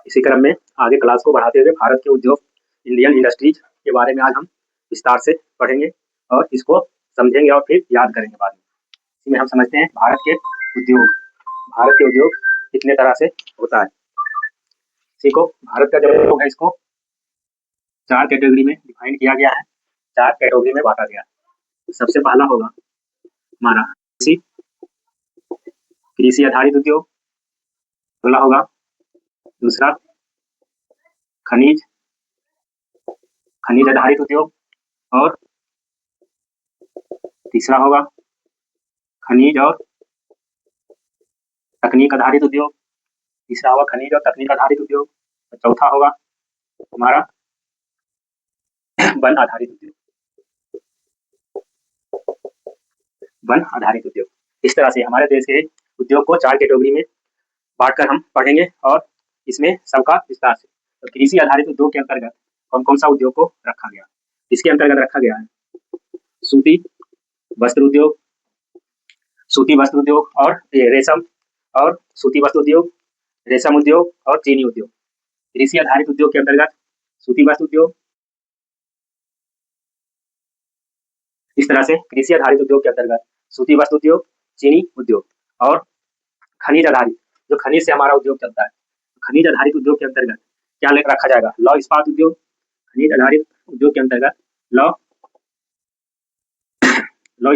इसी क्रम में आगे क्लास को बढ़ाते हुए भारत के उद्योग, इंडियन इंडस्ट्रीज के बारे में आज हम विस्तार से पढ़ेंगे और इसको समझेंगे और फिर याद करेंगे बाद में। इसमें हम समझते हैं भारत के उद्योग कितने तरह से होता है। इसी को भारत का जो उद्योग है इसको 4 कैटेगरी में डिफाइन किया गया है, 4 कैटेगरी में बांटा गया है। सबसे पहला होगा हमारा कृषि आधारित उद्योग, अगला होगा दूसरा खनिज आधारित उद्योग और तीसरा होगा खनिज और तकनीक आधारित उद्योग, तीसरा होगा खनिज और तकनीक आधारित उद्योग, चौथा होगा हमारा वन आधारित उद्योग। इस तरह से हमारे देश के उद्योग को 4 कैटेगरी में बांटकर हम पढ़ेंगे और इसमें सबका विस्तार से। तो कृषि आधारित उद्योग के अंतर्गत कौन कौन सा उद्योग को रखा गया? इसके अंतर्गत रखा गया है सूती वस्त्र उद्योग और रेशम और सूती वस्त्र उद्योग, रेशम उद्योग और चीनी उद्योग। कृषि आधारित उद्योग के अंतर्गत सूती वस्त्र उद्योग, इस तरह से कृषि आधारित उद्योग के अंतर्गत सूती वस्त्र उद्योग, चीनी उद्योग और खनिज आधारित, जो खनिज से हमारा उद्योग चलता है, खनिज आधारित उद्योग के अंतर्गत क्या रखा जाएगा? लौह इस्पात उद्योग। खनिज आधारित उद्योग के अंतर्गत लौह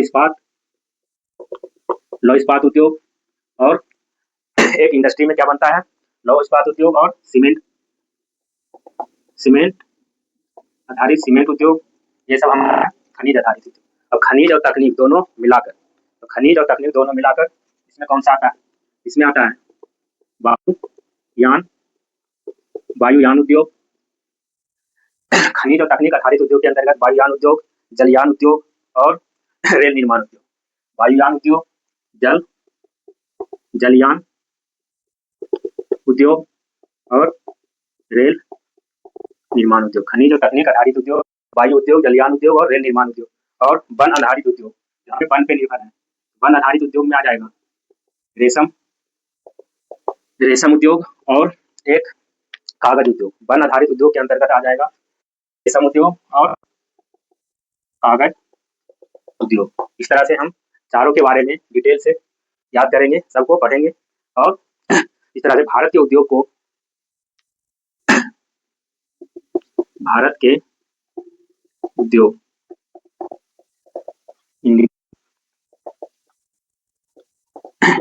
इस्पात उद्योग और एक इंडस्ट्री में क्या बनता है? लौह इस्पात उद्योग और सीमेंट आधारित सीमेंट उद्योग, ये सब हमारा खनिज आधारित उद्योग। अब खनिज और तकनीक दोनों मिलाकर, तो खनिज और तकनीक दोनों मिलाकर इसमें कौन सा आता है? इसमें आता है वायुयान उद्योग। खनिज और तकनीक आधारित उद्योग के अंतर्गत वायुयान उद्योग, जलयान उद्योग और रेल निर्माण उद्योग। वायुयान उद्योग, जलयान उद्योग और रेल निर्माण उद्योग। खनिज और तकनीक आधारित उद्योग, वायु उद्योग, जलयान उद्योग और रेल निर्माण उद्योग। और वन आधारित उद्योग, यहाँ पे वन पे निर्भर है, वन आधारित उद्योग में आ जाएगा रेशम उद्योग और एक कागज उद्योग। वन आधारित उद्योग के अंतर्गत आ जाएगा रेशम उद्योग और कागज उद्योग। इस तरह से हम चारों के बारे में डिटेल से याद करेंगे, सबको पढ़ेंगे और इस तरह से भारत के उद्योग को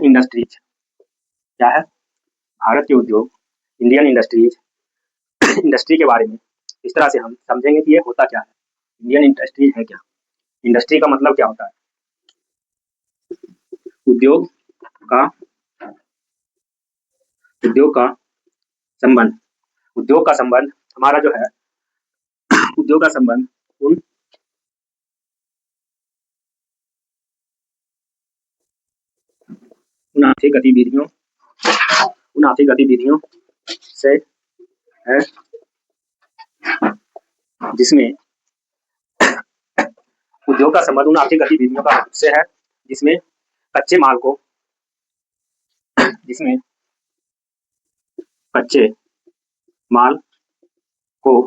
इंडस्ट्रीज क्या है? भारत के उद्योग इंडियन इंडस्ट्री के बारे में इस तरह से हम समझेंगे कि ये होता क्या है, इंडियन इंडस्ट्रीज है क्या, इंडस्ट्री का मतलब क्या होता है? उद्योग का संबंध हमारा जो है, उद्योग का संबंध उन आर्थिक गतिविधियों से है जिसमें उद्योग का संबंध उन आर्थिक गतिविधियों का से है जिसमें कच्चे माल को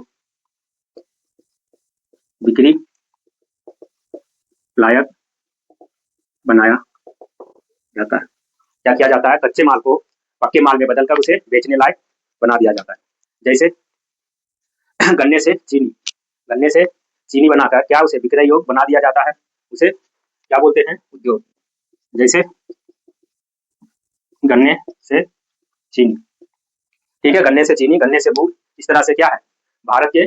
बिक्री लायक बनाया जाता है। क्या किया जाता है? कच्चे माल को पक्के माल में बदलकर उसे बेचने लायक बना दिया जाता है। जैसे गन्ने से चीनी बनाकर क्या उसे विक्रय योग्य बना दिया जाता है, उसे क्या बोलते हैं? उद्योग। जैसे गन्ने से चीनी, ठीक है, गन्ने से चीनी, गन्ने से गुड़। इस तरह से क्या है, भारत के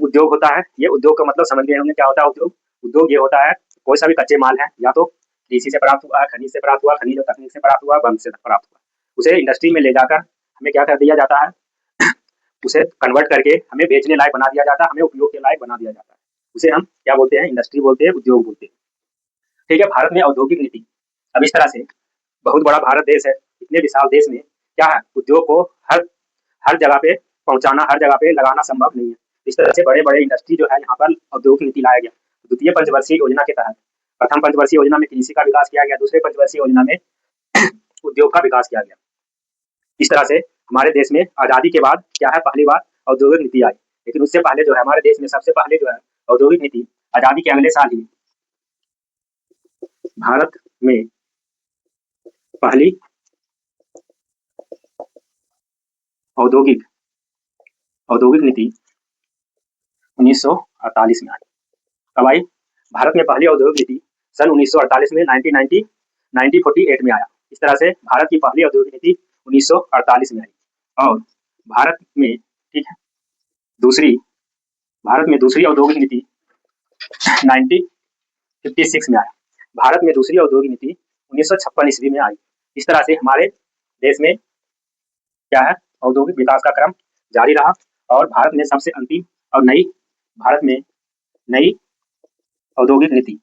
उद्योग होता है। ये उद्योग का मतलब समझ गए हमने क्या होता है उद्योग ये होता है कोई सा भी कच्चे माल है, या तो कृषि से प्राप्त हुआ, खनिज से प्राप्त हुआ, खनिज और तकनीक से प्राप्त हुआ, वन से प्राप्त हुआ, उसे इंडस्ट्री में ले जाकर हमें क्या कर दिया जाता है, उसे कन्वर्ट करके हमें बेचने लायक बना दिया जाता है, हमें उपयोग के लायक बना दिया जाता है। उसे हम क्या बोलते हैं? इंडस्ट्री बोलते हैं, उद्योग बोलते हैं। ठीक है, भारत में औद्योगिक नीति अब इस तरह से, बहुत बड़ा भारत देश है, इतने विशाल देश में क्या है, उद्योग को हर जगह पे पहुंचाना, हर जगह पे लगाना संभव नहीं है। इस तरह से बड़े बड़े इंडस्ट्री जो है यहाँ पर औद्योगिक नीति लाया गया। द्वितीय पंचवर्षीय योजना के तहत प्रथम पंचवर्षीय योजना में कृषि का विकास किया गया, दूसरे पंचवर्षीय योजना में उद्योग का विकास किया गया। इस तरह से हमारे देश में आज़ादी के बाद क्या है, पहली बार औद्योगिक नीति आई। लेकिन उससे पहले जो है हमारे देश में सबसे पहले जो है औद्योगिक नीति आज़ादी के अगले साल ही भारत में पहली औद्योगिक औद्योगिक नीति 1948 में आई। कब आई? भारत में पहली औद्योगिक नीति सन 1948 में 1948 में आया। इस तरह से भारत की पहली औद्योगिक नीति 1948 में आई। और भारत में, ठीक है, भारत में दूसरी औद्योगिक नीति 1956 में आया। भारत में दूसरी औद्योगिक नीति 1956 ईस्वी में आई। इस तरह से हमारे देश में क्या है, औद्योगिक विकास का क्रम जारी रहा। और भारत में सबसे अंतिम और भारत में नई औद्योगिक नीति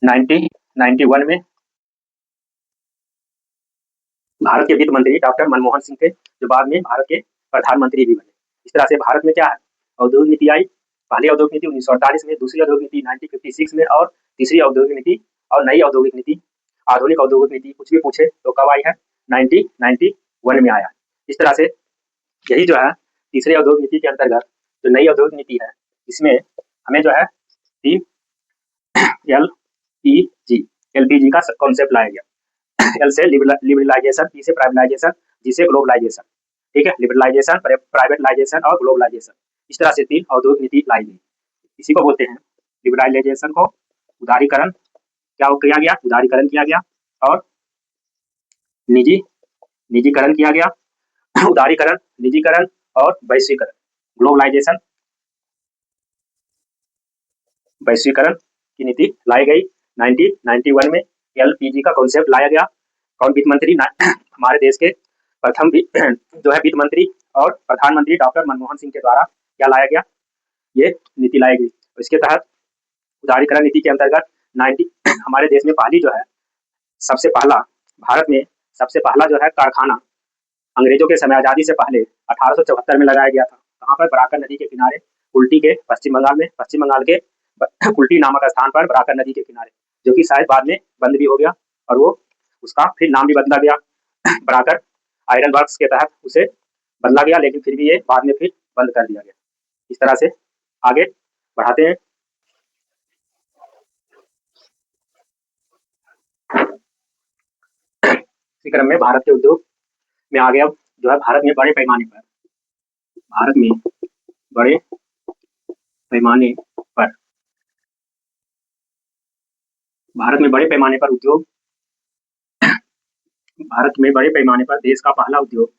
1991 में भारत के वित्त मंत्री डॉक्टर मनमोहन सिंह थे, जो बाद में भारत के प्रधानमंत्री भी बने। इस तरह से भारत में क्या है, औद्योगिक नीति आई। पहली औद्योगिक नीति 1948 में, दूसरी औद्योगिक नीति 1956 में और तीसरी औद्योगिक नीति और नई औद्योगिक नीति, आधुनिक औद्योगिक नीति कुछ भी पूछे तो कब आई है, 1991 में आया। इस तरह से यही जो है तीसरी औद्योगिक नीति के अंतर्गत जो नई औद्योगिक नीति है, इसमें हमें जो है एलपीजी का कॉन्सेप्ट लाया गया। एल से लिबरलाइजेशन, पी से प्राइवेटाइजेशन, जी से ग्लोबलाइजेशन, ठीक है, लिबरलाइजेशन, प्राइवेटाइजेशन और ग्लोबलाइजेशन। इस तरह से 3 औद्योगिक नीति लाई गई। इसी को बोलते हैं लिबरलाइजेशन को उदारीकरण, क्या किया गया, उदारीकरण किया गया और निजीकरण किया गया। उदारीकरण, निजीकरण और वैश्वीकरण। ग्लोबलाइजेशन, वैश्वीकरण की नीति लाई गई 1991 में। एलपीजी का कॉन्सेप्ट लाया गया। कौन वित्त मंत्री, हमारे देश के प्रथम जो है वित्त मंत्री और प्रधानमंत्री डॉक्टर मनमोहन सिंह के द्वारा क्या लाया गया, ये नीति लाई गई। इसके तहत उदारीकरण नीति के अंतर्गत हमारे देश में पहली जो है सबसे पहला, भारत में सबसे पहला जो है कारखाना अंग्रेजों के समय, आजादी से पहले 1874 में लगाया गया था। कहाँ पर? बराकर नदी के किनारे, कुल्टी के पश्चिम बंगाल में, पश्चिम बंगाल के कुल्टी नामक स्थान पर बराकर नदी के किनारे, जो कि शायद बाद में बंद भी हो गया और वो उसका फिर नाम भी बदला गया। बराकर आयरन वर्क्स के तहत उसे बदला गया, लेकिन फिर भी ये बाद में फिर बंद कर दिया गया। इस तरह से आगे बढ़ाते हैं। इसी क्रम में भारत के उद्योग में आ गया जो है भारत में बड़े पैमाने पर उद्योग, भारत में बड़े पैमाने पर देश का पहला उद्योग,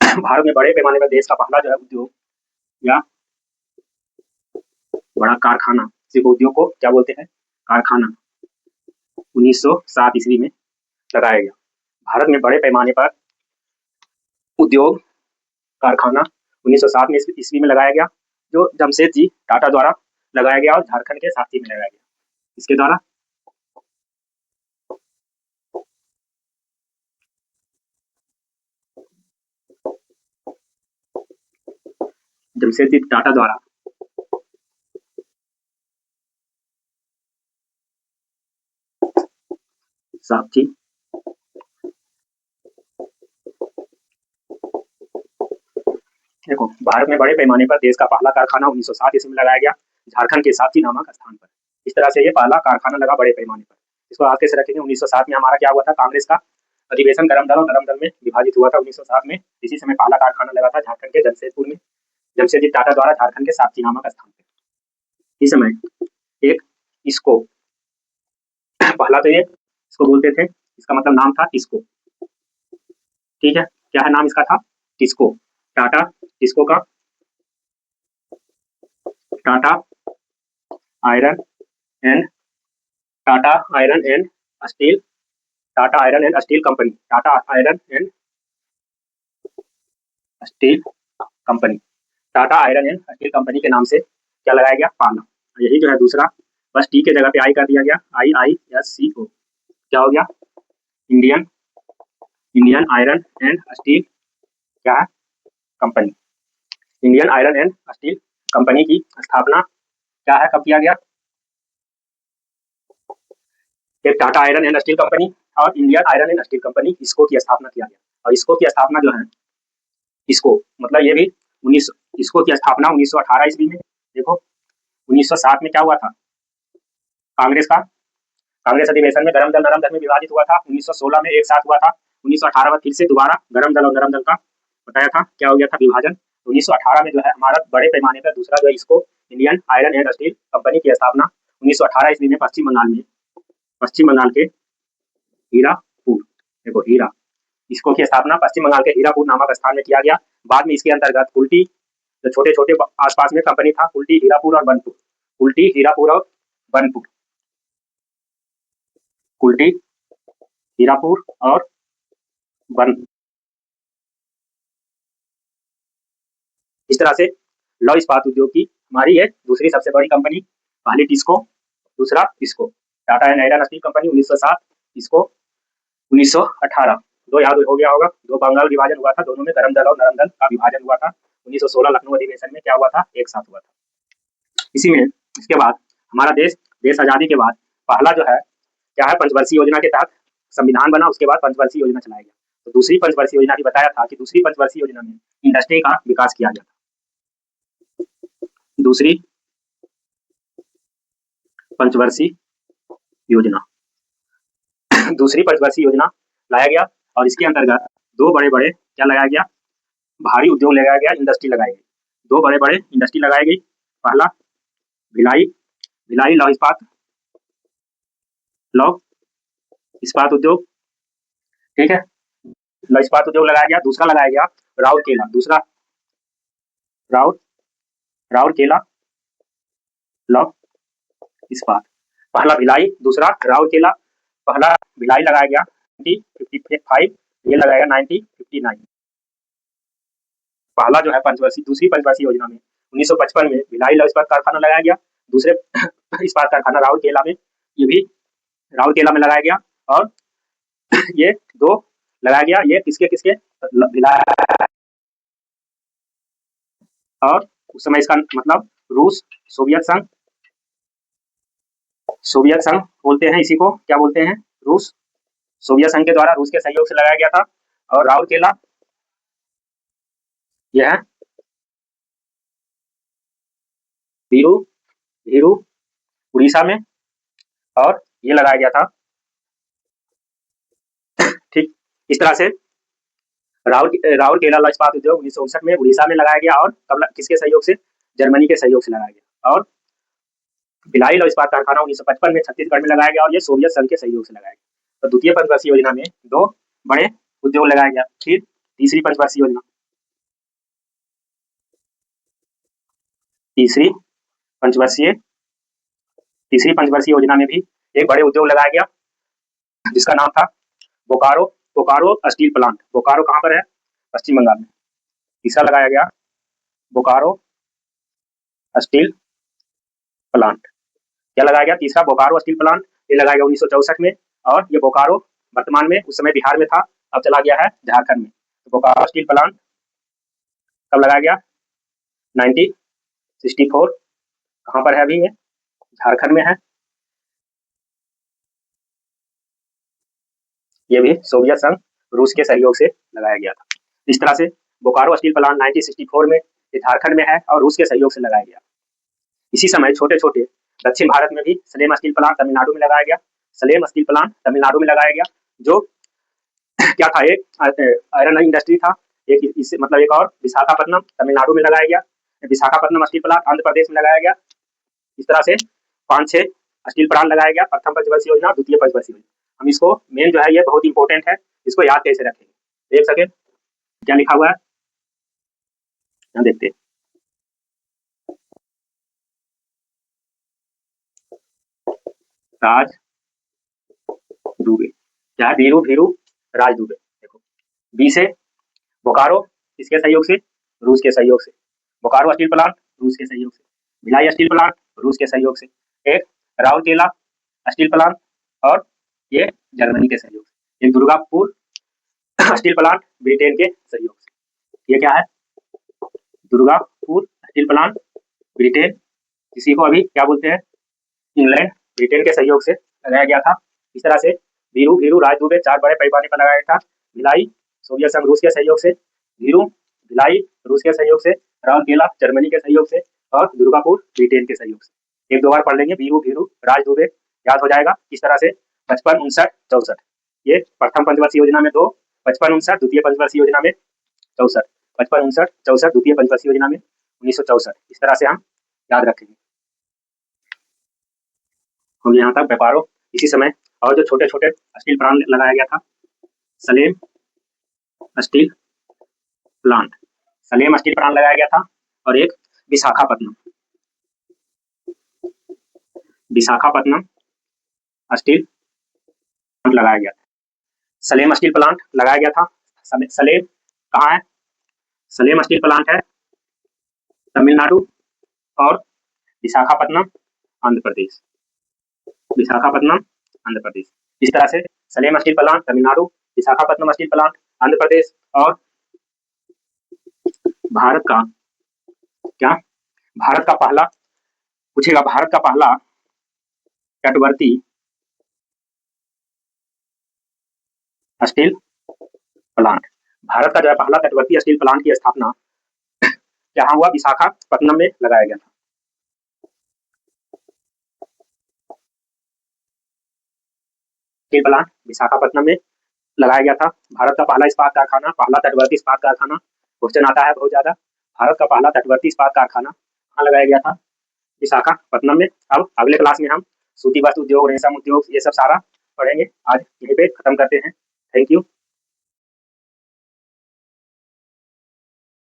भारत में बड़े पैमाने पर देश का पहला जो है उद्योग या बड़ा कारखाना, सिर्फ उद्योग को क्या बोलते हैं, कारखाना, 1907 ईस्वी में लगाया गया। भारत में बड़े पैमाने पर उद्योग कारखाना 1907 ईस्वी में लगाया गया, जो जमशेदजी टाटा द्वारा लगाया गया और झारखंड के साथी में लगाया गया। इसके द्वारा जमशेदजी टाटा द्वारा साथी देखो, भारत में बड़े पैमाने पर देश का पहला कारखाना 1907 ईस्वी में लगाया गया, झारखंड के साथी नामक स्थान पर। इस तरह से ये पहला कारखाना लगा बड़े पैमाने पर। इसको आगे से रखेंगे। 1907 में हमारा क्या हुआ था, कांग्रेस का अधिवेशन गरम दल और नरम दल में विभाजित हुआ था 1907 में। इसी समय पहला कारखाना लगा था झारखंड के जमशेदपुर में, जमशेदजी टाटा द्वारा झारखंड के साथी नामक स्थान पर। इस समय एक इसको पहला तो ये इसको बोलते थे, इसका मतलब नाम था टिस्को, ठीक है, क्या है नाम इसका था, टिस्को, टाटा टिस्को का Tata iron and steel, Tata iron and steel company, Tata iron and steel company, Tata iron and steel company के नाम से क्या लगाया गया, पाना। यही जो है दूसरा, बस टी के जगह पे आई कर दिया गया, IISCO, क्या हो गया, इंडियन आयरन एंड स्टील क्या है company. Indian iron and steel company की स्थापना क्या है, कब किया गया? एक Tata iron and steel company और Indian iron and steel company, इसको की स्थापना किया गया। और इसको की स्थापना जो है, इसको मतलब ये भी 19 इसको की स्थापना 1918 ईस्वी में। देखो 1907 में क्या हुआ था, कांग्रेस अधिवेशन में गरम दल नरम दल में विभाजित हुआ था। 1916 में एक साथ हुआ था। 1918 में फिर से दोबारा गरम दल और नरम दल का बताया था, क्या हो गया था, विभाजन। 1918 में जो है हमारा बड़े पैमाने पर दूसरा जो है इसको Indian iron and steel company की स्थापना 1918 ईस्वी में पश्चिम बंगाल के हीरापुर, देखो हीरा, इसको की स्थापना पश्चिम बंगाल के हीरापुर नामक स्थान में किया गया। बाद में इसके अंतर्गत कुल्टी, जो छोटे छोटे आसपास में कंपनी था, कुल्टी, हीरापुर और बनपुर, कुल्टी, हीरापुर और बनपुर, कुल्टी, हीरापुर और बन, इस तरह से लौह इस्पात उद्योग की हमारी ये दूसरी सबसे बड़ी कंपनी। पहली टिस्को, दूसरा इसको Tata and iron steel company 1907, इसको 1918, दो याद हो गया होगा, दो बंगाल विभाजन हुआ था, दोनों में गरम दल और नरम दल का विभाजन हुआ था। 1916 लखनऊ अधिवेशन में क्या हुआ था, एक साथ हुआ था। इसी में इसके बाद हमारा देश आजादी के बाद पहला जो है क्या है, पंचवर्षीय योजना के तहत संविधान बना, उसके बाद पंचवर्षीय योजना चलाया गया। तो दूसरी पंचवर्षीय योजना भी बताया था कि दूसरी पंचवर्षीय योजना में इंडस्ट्री का विकास किया गया था। दूसरी पंचवर्षीय योजना दूसरी पंचवर्षीय योजना लाया गया और इसके अंतर्गत दो बड़े बड़े क्या लगाया गया, भारी उद्योग लगाया गया, इंडस्ट्री लगाई गई, दो बड़े बड़े इंडस्ट्री लगाई गई। पहला भिलाई लौह इस्पात उद्योग, ठीक है, लौह इस्पात उद्योग लगाया गया। दूसरा लगाया गया राउरकेला, दूसरा राउरकेला लौह इस्पात, पहला भिलाई, दूसरा राउरकेला। पहला भिलाई लगाया गया 1955, ये लगाया गया 1959। पहला जो है दूसरी पंचवर्षीय योजना में 1955 में भिलाई लौह इस्पात कारखाना लगाया गया। दूसरे इस्पात कारखाना राउरकेला में, ये भी राउरकेला में लगाया गया। और ये दो लगाया गया, ये किसके भिलाई, और उस समय इसका मतलब रूस, सोवियत संघ बोलते हैं, इसी को क्या बोलते हैं, रूस, सोवियत संघ के द्वारा रूस के सहयोग से लगाया गया था। और राउरकेला यह है भीरू उड़ीसा में, और ये लगाया गया था, ठीक। इस तरह से राउरकेला लौह इस्पात उद्योग 1959 में उड़ीसा में लगाया गया, और कब, किसके सहयोग से, जर्मनी के सहयोग से लगाया गया। और भिलाई लौह इस्पात कारखाना 1955 में छत्तीसगढ़ में लगाया गया, और ये सोवियत संघ के सहयोग से लगाया गया। तो द्वितीय पंचवर्षीय योजना में दो बड़े उद्योग लगाया गया। फिर तीसरी पंचवर्षीय योजना में भी एक बड़े उद्योग लगाया गया, जिसका नाम था बोकारो स्टील प्लांट। बोकारो कहाँ पर है, पश्चिम बंगाल में। तीसरा लगाया गया बोकारो स्टील प्लांट, क्या लगाया गया, तीसरा बोकारो स्टील प्लांट, ये लगाया गया 1964 में। और ये बोकारो वर्तमान में, उस समय बिहार में था, अब चला गया है झारखंड में। तो बोकारो स्टील प्लांट कब लगाया गया, 1964, कहाँ पर है अभी, ये झारखंड में है। ये भी सोवियत संघ, रूस के सहयोग से लगाया गया था। इस तरह से बोकारो स्टील प्लांट 1964 में झारखंड में है और रूस के सहयोग से लगाया गया। इसी समय छोटे छोटे दक्षिण भारत में भी सलेम स्टील प्लांट तमिलनाडु में लगाया गया, सलेम स्टील प्लांट तमिलनाडु में लगाया गया, जो क्या था, एक आयरन इंडस्ट्री था। एक इससे मतलब एक और विशाखापट्टनम तमिलनाडु में लगाया गया, विशाखापट्टनम स्टील प्लांट आंध्र प्रदेश में लगाया गया। इस तरह से 5-6 स्टील प्लांट लगाया गया, प्रथम पंचवर्षीय योजना, द्वितीय पंचवर्षीय योजना। हम इसको मेन जो है, ये बहुत इंपॉर्टेंट है, इसको याद कैसे रखेंगे, देख सके क्या लिखा हुआ है, यहाँ देखते हैं। राज दुबे, क्या है, भीरू राज दुबे। देखो बी से बोकारो, किसके सहयोग से, रूस के सहयोग से। बोकारो स्टील प्लांट रूस के सहयोग से, भिलाई स्टील प्लांट रूस के सहयोग से, एक राउरकेला स्टील प्लांट, और ये जर्मनी के सहयोग से। एक दुर्गापुर स्टील प्लांट ब्रिटेन के सहयोग से। ये क्या है, दुर्गापुर स्टील प्लांट ब्रिटेन किसी को अभी क्या बोलते हैं, इंग्लैंड ब्रिटेन के सहयोग से लगाया गया था। इस तरह से वीरू भीरू राज दुबे 4 बड़े पैमाने पर लगाया गया था। भिलाई सोवियत संघ रूस के सहयोग से, वीरू भिलाई रूस के सहयोग से, राउरकेला जर्मनी के सहयोग से और दुर्गापुर ब्रिटेन के सहयोग से। एक दो बार पढ़ लेंगे, वीरू भीरू राज दुबे याद हो जाएगा। इस तरह से 55 59 64 ये प्रथम पंचवर्षीय योजना में 2, 55 59 द्वितीय पंचवर्षीय योजना में 64, 55 59 64 द्वितीय पंचवर्षीय योजना में 1964। इस तरह से हम याद रखेंगे। हम यहाँ तक व्यापारों इसी समय। और जो छोटे छोटे स्टील प्लांट लगाया गया था, Salem steel plant, Salem steel plant लगाया गया था। और एक विशाखापट्टनम, विशाखापट्टनम स्टील प्लांट लगाया गया था। सलेम स्टील प्लांट लगाया गया था। सलेम कहाँ है? सलेम स्टील प्लांट है तमिलनाडु और विशाखापट्टनम आंध्र प्रदेश, विशाखापट्टनम आंध्र प्रदेश। इस तरह से Salem steel plant Tamil Nadu, Visakhapatnam steel plant Andhra Pradesh और भारत का क्या, भारत का पहला पूछेगा, भारत का पहला तटवर्ती स्टील प्लांट, भारत का जो है पहला तटवर्ती स्टील प्लांट की स्थापना जहां हुआ, विशाखापट्टनम में लगाया गया था। स्टील प्लांट विशाखापट्टनम में लगाया गया था। भारत का पहला इस्पात कारखाना, पहला तटवर्ती इस्पात कारखाना, क्वेश्चन आता है बहुत ज्यादा। भारत का पहला तटवर्ती इस्पात कारखाना कहाँ लगाया गया था? विशाखापट्टनम में। अब अगले क्लास में हम सूती वस्त्र उद्योग, रेशम उद्योग, ये सब सारा पढ़ेंगे। आज यहीं पे खत्म करते हैं। Thank you.